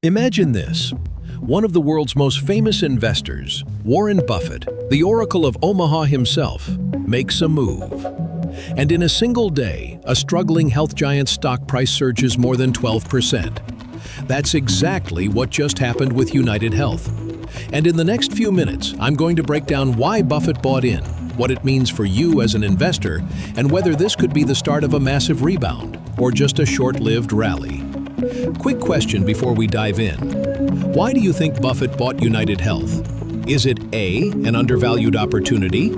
Imagine this. One of the world's most famous investors, Warren Buffett, the Oracle of Omaha himself, makes a move. And in a single day, a struggling health giant's stock price surges more than 12%. That's exactly what just happened with UnitedHealth. And in the next few minutes, I'm going to break down why Buffett bought in, what it means for you as an investor, and whether this could be the start of a massive rebound or just a short-lived rally. Quick question before we dive in. Why do you think Buffett bought UnitedHealth? Is it A, an undervalued opportunity?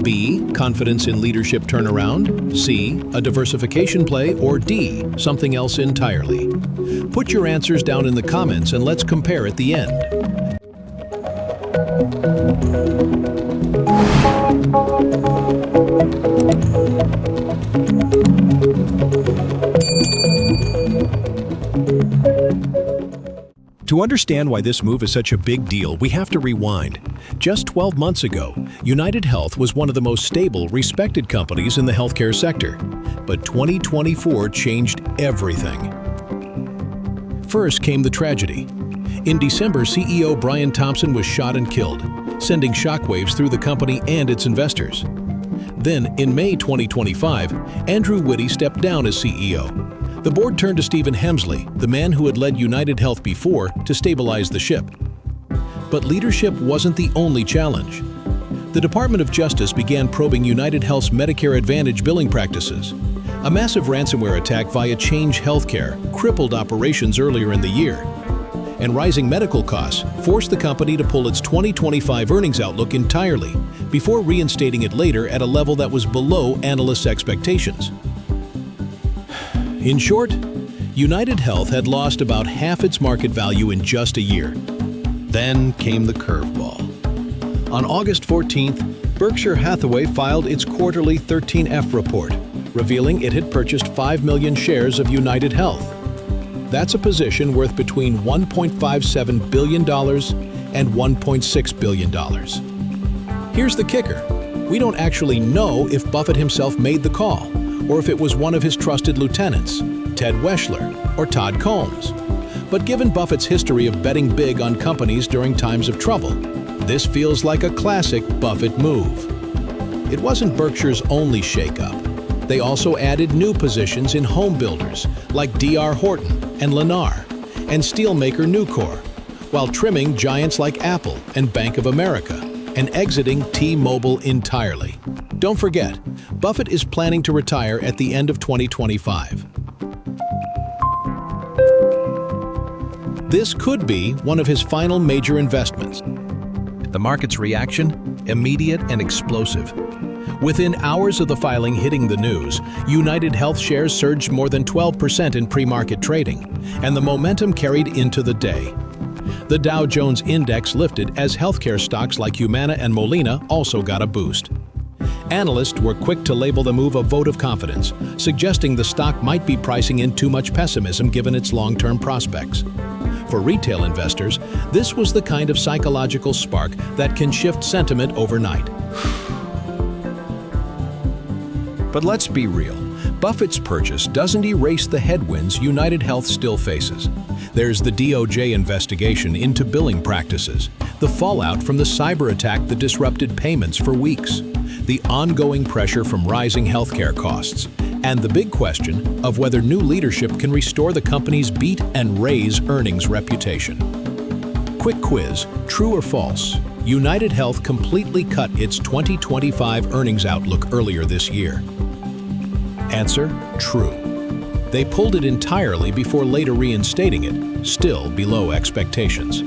B, confidence in leadership turnaround? C, a diversification play? Or D, something else entirely? Put your answers down in the comments and let's compare at the end. To understand why this move is such a big deal, we have to rewind. Just 12 months ago, UnitedHealth was one of the most stable, respected companies in the healthcare sector. But 2024 changed everything. First came the tragedy. In December, CEO Brian Thompson was shot and killed, sending shockwaves through the company and its investors. Then, in May 2025, Andrew Whitty stepped down as CEO. The board turned to Stephen Hemsley, the man who had led UnitedHealth before, to stabilize the ship. But leadership wasn't the only challenge. The Department of Justice began probing UnitedHealth's Medicare Advantage billing practices. A massive ransomware attack via Change Healthcare crippled operations earlier in the year. And rising medical costs forced the company to pull its 2025 earnings outlook entirely, before reinstating it later at a level that was below analysts' expectations. In short, UnitedHealth had lost about half its market value in just a year. Then came the curveball. On August 14th, Berkshire Hathaway filed its quarterly 13F report, revealing it had purchased 5 million shares of UnitedHealth. That's a position worth between $1.57 billion and $1.6 billion. Here's the kicker. We don't actually know if Buffett himself made the call, or if it was one of his trusted lieutenants, Ted Weschler or Todd Combs. But given Buffett's history of betting big on companies during times of trouble, this feels like a classic Buffett move. It wasn't Berkshire's only shakeup. They also added new positions in home builders like D.R. Horton and Lennar, and steelmaker Nucor, while trimming giants like Apple and Bank of America, and exiting T-Mobile entirely. Don't forget, Buffett is planning to retire at the end of 2025. This could be one of his final major investments. The market's reaction? Immediate and explosive. Within hours of the filing hitting the news, UnitedHealth shares surged more than 12% in pre-market trading, and the momentum carried into the day. The Dow Jones Index lifted as healthcare stocks like Humana and Molina also got a boost. Analysts were quick to label the move a vote of confidence, suggesting the stock might be pricing in too much pessimism given its long-term prospects. For retail investors, this was the kind of psychological spark that can shift sentiment overnight. But let's be real. Buffett's purchase doesn't erase the headwinds UnitedHealth still faces. There's the DOJ investigation into billing practices, the fallout from the cyber attack that disrupted payments for weeks, the ongoing pressure from rising healthcare costs, and the big question of whether new leadership can restore the company's beat and raise earnings reputation. Quick quiz, true or false? UnitedHealth completely cut its 2025 earnings outlook earlier this year. Answer, true. They pulled it entirely before later reinstating it, still below expectations.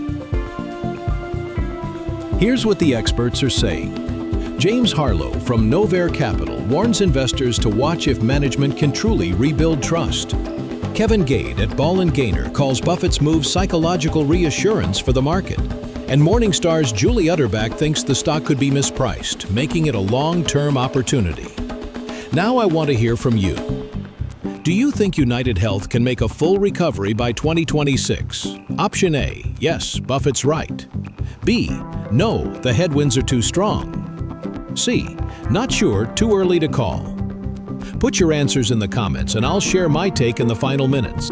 Here's what the experts are saying. James Harlow from Novair Capital warns investors to watch if management can truly rebuild trust. Kevin Gade at Ball & Gaynor calls Buffett's move psychological reassurance for the market. And Morningstar's Julie Utterback thinks the stock could be mispriced, making it a long-term opportunity. Now I want to hear from you. Do you think UnitedHealth can make a full recovery by 2026? Option A, yes, Buffett's right. B, no, the headwinds are too strong. C, not sure, too early to call. Put your answers in the comments and I'll share my take in the final minutes.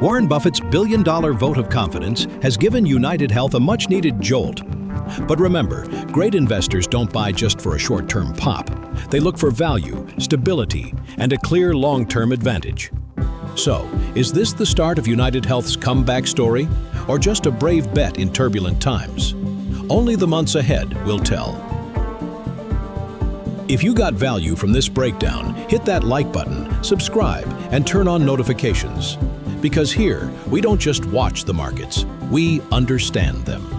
Warren Buffett's billion-dollar vote of confidence has given UnitedHealth a much-needed jolt. But remember, great investors don't buy just for a short-term pop. They look for value, stability, and a clear long-term advantage. So, is this the start of UnitedHealth's comeback story, or just a brave bet in turbulent times? Only the months ahead will tell. If you got value from this breakdown, hit that like button, subscribe, and turn on notifications. Because here, we don't just watch the markets, we understand them.